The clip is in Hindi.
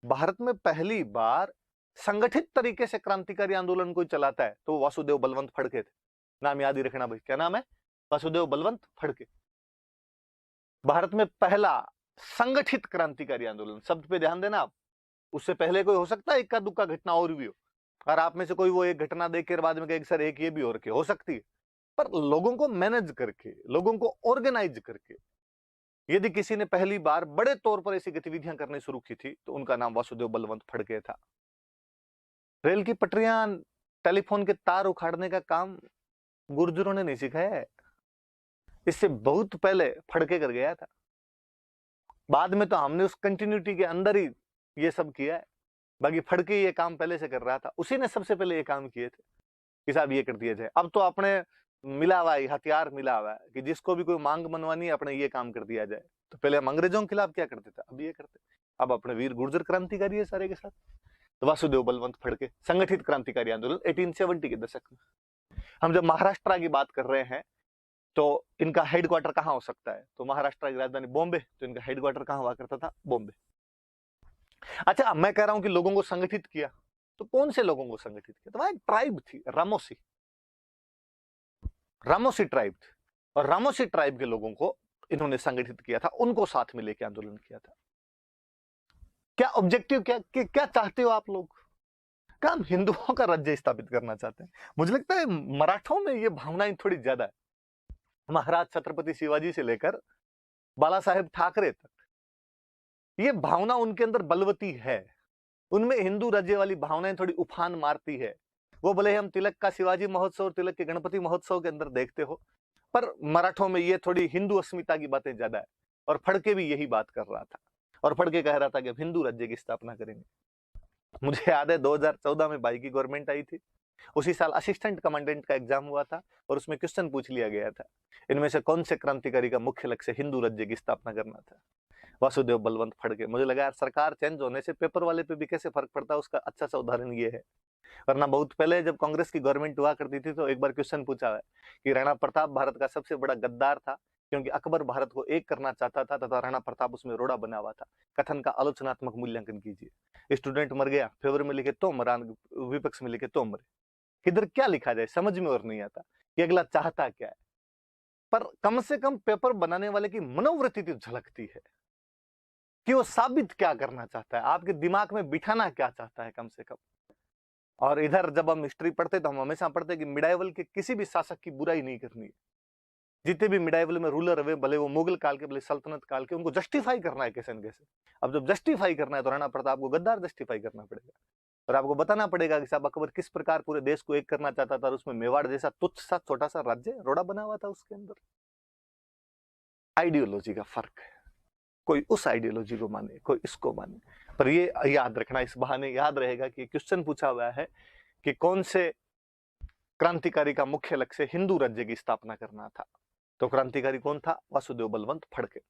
भारत में पहली बार संगठित तरीके से क्रांतिकारी आंदोलन कोई चलाता है तो वासुदेव बलवंत फड़के थे। नाम याद ही रखना भाई, क्या नाम है? वासुदेव बलवंत फड़के। भारत में पहला संगठित क्रांतिकारी आंदोलन, शब्द पे ध्यान देना आप। उससे पहले कोई हो सकता है इक्का दुक्का घटना और भी हो, और आप में से कोई वो एक घटना देख बाद में कहे सर एक ये भी और के हो सकती है, पर लोगों को मैनेज करके, लोगों को ऑर्गेनाइज करके यदि किसी ने पहली बार बड़े तौर पर ऐसी गतिविधियां करनी शुरू की थी तो उनका नाम वासुदेव बलवंत फड़के था। रेल की पटरियां, टेलीफोन के तार उखाड़ने का काम गुर्जरों ने नहीं सिखाया है, इससे बहुत पहले फड़के कर गया था। बाद में तो हमने उस कंटिन्यूटी के अंदर ही ये सब किया है, बाकी फड़के ये काम पहले से कर रहा था, उसी ने सबसे पहले ये काम किए थे कि साहब ये कर दिया जाए। अब तो अपने मिला हुआ है, हथियार मिला हुआ है कि जिसको भी कोई मांग मनवानी है अपने ये काम कर दिया जाए। तो पहले हम अंग्रेजों के खिलाफ क्या करते थे, अब ये करते, अब अपने वीर गुर्जर क्रांतिकारी है सारे के साथ। तो वासुदेव बलवंत फड़के संगठित क्रांतिकारी आंदोलन 1870 के दशक में। हम जब महाराष्ट्र की बात कर रहे हैं तो इनका हेडक्वार्टर कहां हो सकता है, तो महाराष्ट्र की राजधानी बॉम्बे, तो इनका हेडक्वार्टर कहां हुआ करता था, बॉम्बे। अच्छा, मैं कह रहा हूं कि लोगों को संगठित किया, तो कौन से लोगों को संगठित किया? तो वहां एक ट्राइब थी, रामोसी, रामोसी ट्राइब थी, और रामोसी ट्राइब के लोगों को इन्होंने संगठित किया था, उनको साथ में लेकर आंदोलन किया था। क्या ऑब्जेक्टिव, क्या चाहते हो आप लोग? क्या हम हिंदुओं का राज्य स्थापित करना चाहते हैं? मुझे लगता है मराठों में ये भावनाएं थोड़ी ज्यादा है। महाराज छत्रपति शिवाजी से लेकर बाला साहेब ठाकरे तक ये भावना उनके अंदर बलवती है, उनमें हिंदू राज्य वाली भावनाएं थोड़ी उफान मारती है। वो भले हम तिलक का शिवाजी महोत्सव और तिलक के गणपति महोत्सव के अंदर देखते हो, पर मराठों में ये थोड़ी हिंदू अस्मिता की बातें ज्यादा है, और फड़के भी यही बात कर रहा था, और फड़के कह रहा था कि हिंदू राज्य की स्थापना करेंगे। मुझे याद है 2014 में भाई की गवर्नमेंट आई थी, उसी साल असिस्टेंट कमांडेंट का एग्जाम हुआ था, और उसमें क्वेश्चन पूछ लिया गया था, इनमें से कौन से क्रांतिकारी का मुख्य लक्ष्य हिंदू राज्य की स्थापना करना था? वासुदेव बलवंत फड़के। मुझे लगा यार सरकार चेंज होने से पेपर वाले पे भी कैसे फर्क पड़ता है, उसका अच्छा सा उदाहरण ये है। वरना बहुत पहले जब कांग्रेस की गवर्नमेंट हुआ करती थी तो एक बार क्वेश्चन पूछा है कि राणा प्रताप भारत का सबसे बड़ा गद्दार था क्योंकि अकबर भारत को एक करना चाहता था तथा राणा प्रताप उसमें रोड़ा बना हुआ था। कथन का आलोचनात्मक मूल्यांकन कीजिए। स्टूडेंट मर गया, फेवर में लिखे तो मरा, विपक्ष में लिखे तो मरे। किधर क्या लिखा जाए समझ में और नहीं आता कि अगला चाहता क्या है, पर कम से कम पेपर बनाने वाले की मनोवृत्ति तो झलकती है कि वो साबित क्या करना चाहता है, आपके दिमाग में बिठाना क्या चाहता है कम से कम। और इधर जब हम हिस्ट्री पढ़ते तो हम हमेशा पढ़ते कि मिडाइवल के किसी भी शासक की बुराई नहीं करनी है। जितने भी मिडाइवल में रूलर हुए, भले वो मुगल काल के भले सल्तनत काल के, उनको जस्टिफाई करना है कैसे न कैसे। अब जब जस्टिफाई करना है तो राणा प्रताप को गद्दार जस्टिफाई करना पड़ेगा, और आपको बताना पड़ेगा कि साहब अकबर किस प्रकार पूरे देश को एक करना चाहता था, और उसमें मेवाड़ जैसा तुच्छ सा छोटा सा राज्य रोड़ा बना हुआ था उसके अंदर। आइडियोलॉजी का फर्क है, कोई उस आइडियोलॉजी को माने, कोई इसको माने। पर ये याद रखना, इस बहाने याद रहेगा कि क्वेश्चन पूछा हुआ है कि कौन से क्रांतिकारी का मुख्य लक्ष्य हिंदू राज्य की स्थापना करना था, तो क्रांतिकारी कौन था? वासुदेव बलवंत फड़के।